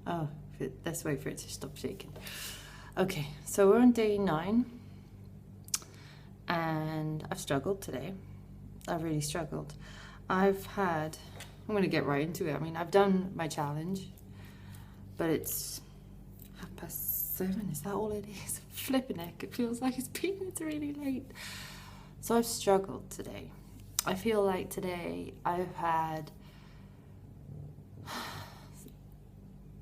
Oh, let's wait for it to stop shaking. Okay, so we're on day 9, and I've struggled today. I've really struggled. I'm going to get right into it. I mean, I've done my challenge, but it's 7:30. Is that all it is? Flipping heck, it feels like it's really late. So I've struggled today. I feel like today I've had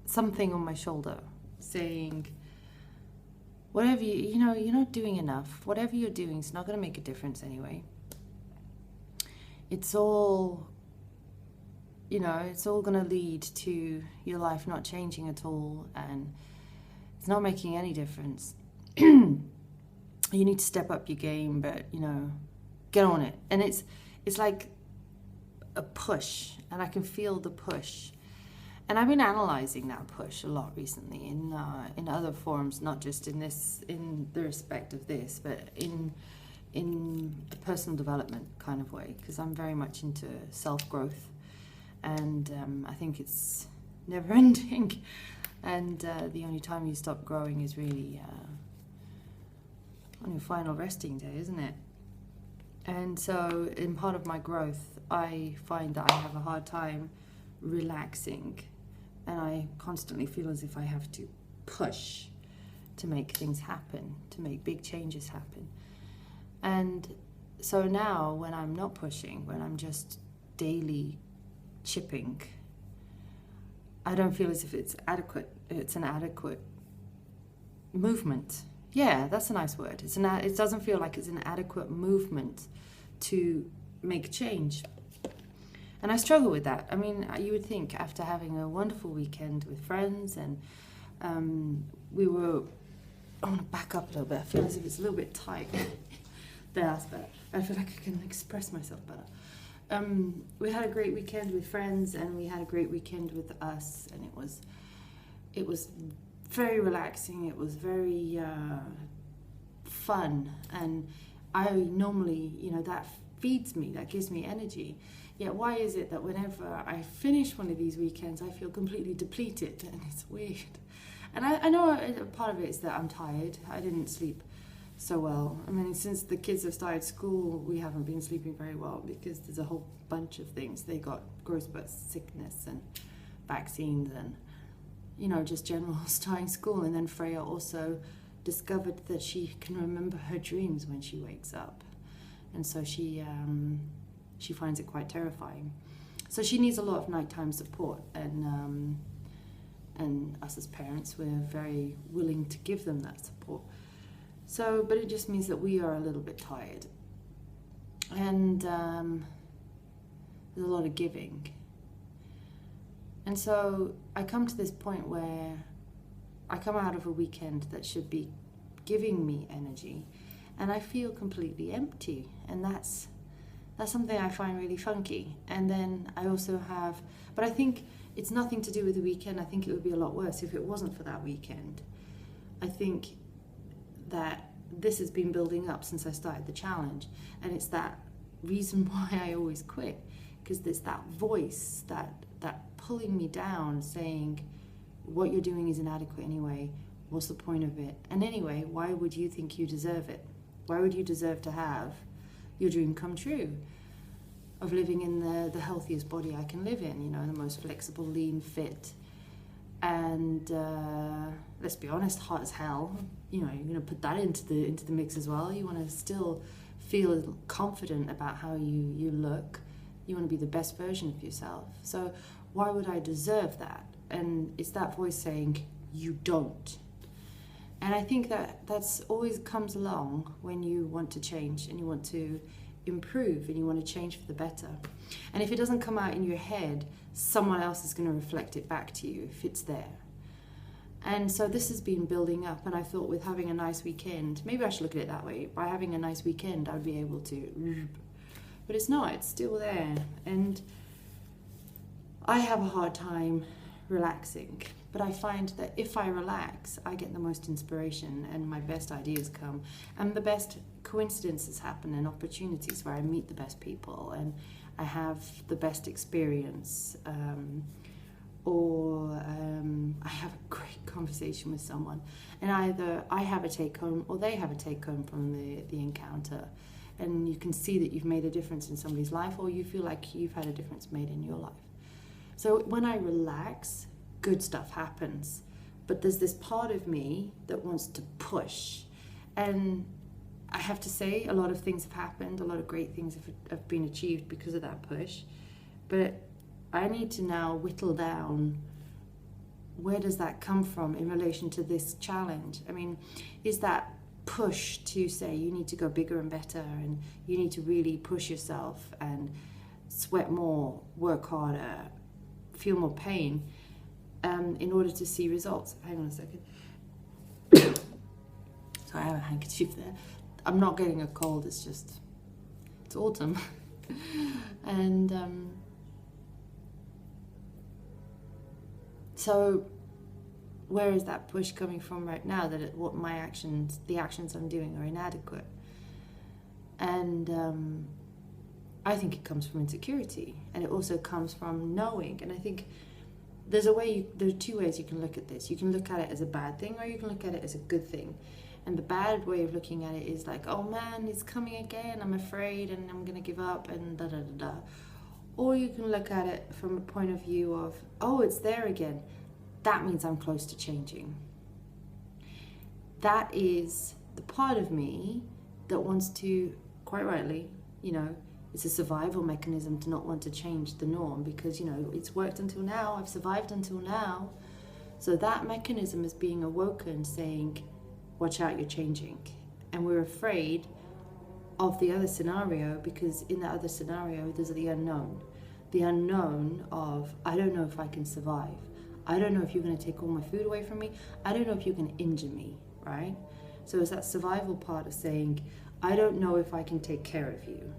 something on my shoulder saying, whatever you're not doing enough. Whatever you're doing is not going to make a difference anyway. It's all going to lead to your life not changing at all, and it's not making any difference. You need to step up your game, but get on it. And it's like a push, and I can feel the push. And I've been analysing that push a lot recently in other forms, not just in the respect of this, but in a personal development kind of way, because I'm very much into self-growth, and I think it's never-ending, and the only time you stop growing is really on your final resting day, isn't it? And so in part of my growth, I find that I have a hard time relaxing, and I constantly feel as if I have to push to make things happen, to make big changes happen. And so now when I'm not pushing, when I'm just daily chipping, I don't feel as if it's an adequate movement. Yeah, that's a nice word. It doesn't feel like it's an adequate movement to make change. And I struggle with that. I mean, you would think after having a wonderful weekend with friends, and I want to back up a little bit. I feel as if it's a little bit tight. That's better. I feel like I can express myself better. We had a great weekend with friends, and we had a great weekend with us, and it was very relaxing. It was very fun, and I normally, that feeds me, that gives me energy. Yet why is it that whenever I finish one of these weekends, I feel completely depleted, and it's weird. And I know part of it is that I'm tired. I didn't sleep so well. I mean, since the kids have started school, we haven't been sleeping very well because there's a whole bunch of things. They got gross butt sickness and vaccines and, just general starting school. And then Freya also discovered that she can remember her dreams when she wakes up. And so she finds it quite terrifying. So she needs a lot of nighttime support, and us as parents, we're very willing to give them that support. So, but it just means that we are a little bit tired, and there's a lot of giving. And so I come to this point where I come out of a weekend that should be giving me energy, and I feel completely empty, and that's something I find really funky. And then I also but I think it's nothing to do with the weekend. I think it would be a lot worse if it wasn't for that weekend. I think that this has been building up since I started the challenge, and it's that reason why I always quit, because there's that voice that pulling me down, saying what you're doing is inadequate anyway, what's the point of it, and anyway, why would you think you deserve it? Why would you deserve to have your dream come true of living in the healthiest body I can live in, the most flexible, lean, fit, and let's be honest, hot as hell. You're going to put that into the mix as well. You want to still feel confident about how you look. You want to be the best version of yourself. So why would I deserve that? And it's that voice saying, you don't. And I think that's always comes along when you want to change and you want to improve and you want to change for the better. And if it doesn't come out in your head, someone else is going to reflect it back to you if it's there. And so this has been building up, and I thought with having a nice weekend, maybe I should look at it that way, by having a nice weekend I'd be able to, but it's not, it's still there. And I have a hard time relaxing, but I find that if I relax, I get the most inspiration and my best ideas come, and the best coincidences happen, and opportunities where I meet the best people and I have the best experience, or I conversation with someone, and either I have a take home or they have a take home from the encounter, and you can see that you've made a difference in somebody's life, or you feel like you've had a difference made in your life. So when I relax, good stuff happens. But there's this part of me that wants to push. And I have to say, a lot of things have happened, a lot of great things have been achieved because of that push. But I need to now whittle down, where does that come from in relation to this challenge? I mean, is that push to say you need to go bigger and better, and you need to really push yourself and sweat more, work harder, feel more pain, in order to see results? Hang on a second. Sorry, I have a handkerchief there. I'm not getting a cold, it's autumn. And so where is that push coming from right now, that the actions I'm doing are inadequate? And I think it comes from insecurity, and it also comes from knowing. And I think there are two ways you can look at this. You can look at it as a bad thing, or you can look at it as a good thing. And the bad way of looking at it is like, oh man, it's coming again, I'm afraid, and I'm gonna give up, and da da da da. Or you can look at it from a point of view of, oh, it's there again. That means I'm close to changing. That is the part of me that wants to, quite rightly, it's a survival mechanism to not want to change the norm, because, it's worked until now, I've survived until now. So that mechanism is being awoken, saying, watch out, you're changing. And we're afraid of the other scenario, because in that other scenario, there's the unknown. The unknown of, I don't know if I can survive. I don't know if you're going to take all my food away from me. I don't know if you're going to injure me, right? So it's that survival part of saying, I don't know if I can take care of you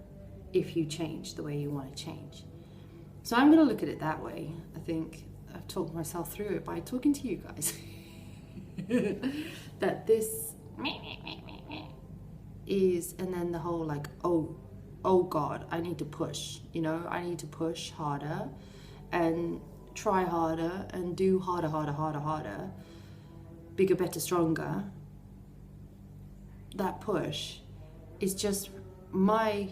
if you change the way you want to change. So I'm going to look at it that way. I think I've talked myself through it by talking to you guys. That this is, and then the whole like, oh God, I need to push, I need to push harder and try harder and do harder, bigger, better, stronger. That push is just my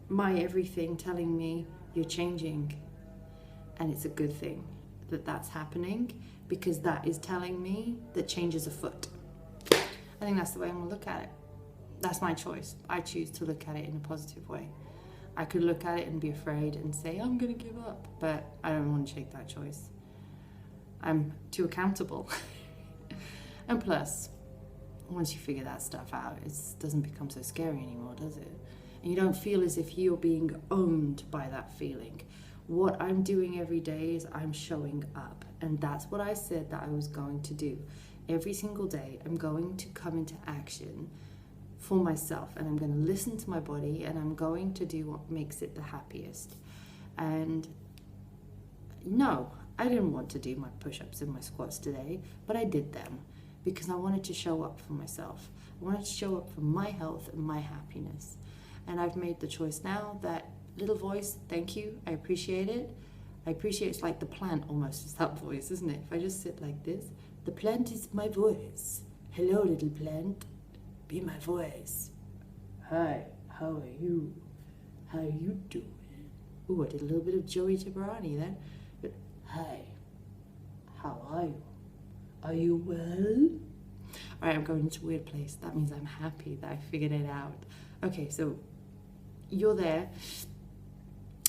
everything telling me you're changing, and it's a good thing that that's happening, because that is telling me that change is afoot. I think that's the way I'm gonna look at it. That's my choice. I choose to look at it in a positive way. I could look at it and be afraid and say, I'm gonna give up, but I don't want to take that choice. I'm too accountable. And plus, once you figure that stuff out, it doesn't become so scary anymore, does it? And you don't feel as if you're being owned by that feeling. What I'm doing every day is I'm showing up. And that's what I said that I was going to do. Every single day, I'm going to come into action for myself, and I'm going to listen to my body, and I'm going to do what makes it the happiest. And no, I didn't want to do my push-ups and my squats today, but I did them because I wanted to show up for myself. I wanted to show up for my health and my happiness. And I've made the choice now that, little voice, thank you, I appreciate it. I appreciate it's like the plant almost, is that voice, isn't it? If I just sit like this, the plant is my voice. Hello, little plant, be my voice. Hi, how are you? How are you doing? Ooh, I did a little bit of Joey Tabarani there. But hi, how are you? Are you well? All right, I'm going into a weird place. That means I'm happy that I figured it out. Okay, so you're there,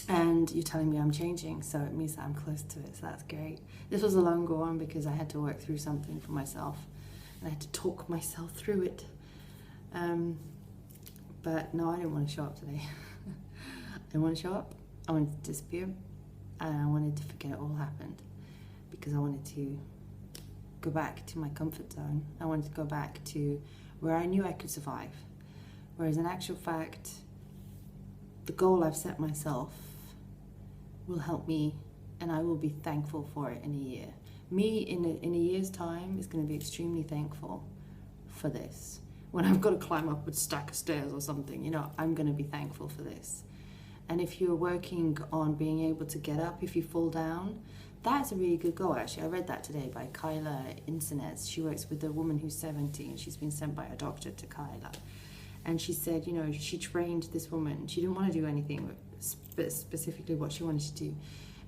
and you're telling me I'm changing, so it means that I'm close to it, so that's great. This was a longer one because I had to work through something for myself, and I had to talk myself through it. But no, I didn't want to show up today. I didn't want to show up, I wanted to disappear, and I wanted to forget it all happened, because I wanted to go back to my comfort zone. I wanted to go back to where I knew I could survive. Whereas in actual fact, the goal I've set myself will help me, and I will be thankful for it in a year. Me in a year's time is going to be extremely thankful for this. When I've got to climb up a stack of stairs or something, I'm going to be thankful for this. And if you're working on being able to get up if you fall down, that's a really good goal, actually. I read that today by Kyla Incinez. She works with a woman who's 70 and she's been sent by a doctor to Kyla. And she said, you know, she trained this woman. She didn't want to do anything specifically what she wanted to do.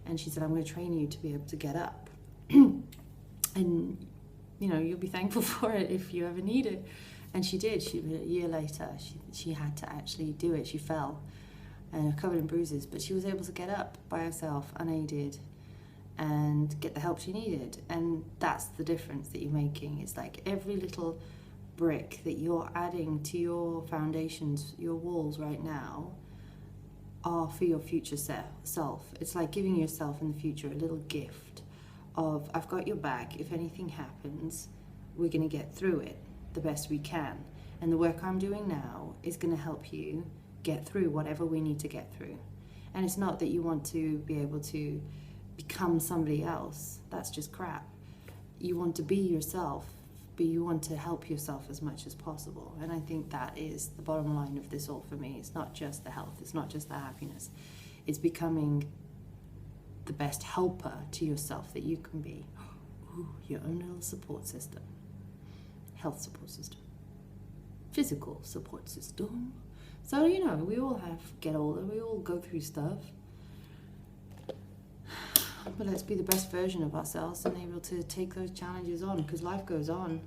And she said, I'm going to train you to be able to get up. And, you know, you'll be thankful for it if you ever need it. And she did. A year later, she had to actually do it. She fell and covered in bruises, but she was able to get up by herself, unaided, and get the help she needed. And that's the difference that you're making. It's like every little brick that you're adding to your foundations, your walls right now, are for your future self. It's like giving yourself in the future a little gift of, I've got your back. If anything happens, we're going to get through it the best we can. And the work I'm doing now is going to help you get through whatever we need to get through. And it's not that you want to be able to become somebody else. That's just crap. You want to be yourself, but you want to help yourself as much as possible. And I think that is the bottom line of this all for me. It's not just the health, it's not just the happiness. It's becoming the best helper to yourself that you can be. Ooh, your own little support system. Health support system. Physical support system. So, you know, we all get older, we all go through stuff. But let's be the best version of ourselves and able to take those challenges on, because life goes on.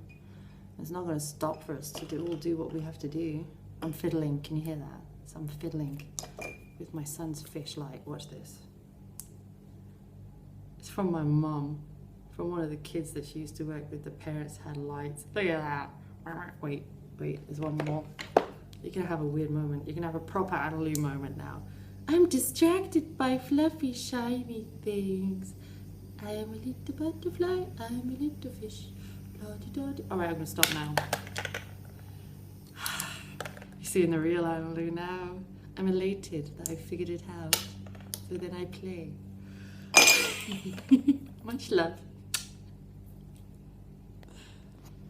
It's not going to stop for us to do what we have to do. I'm fiddling, can you hear that? So I'm fiddling with my son's fish light. Watch this. It's from my mum, from one of the kids that she used to work with. The parents had lights. Look at that. Wait, there's one more. You're going to have a weird moment. You're going to have a proper Annalou moment now. I'm distracted by fluffy, shiny things. I am a little butterfly. I'm a little fish. La-di-da-di. All right, I'm going to stop now. You're seeing the real Annalou now. I'm elated that I figured it out. So then I play. Much love.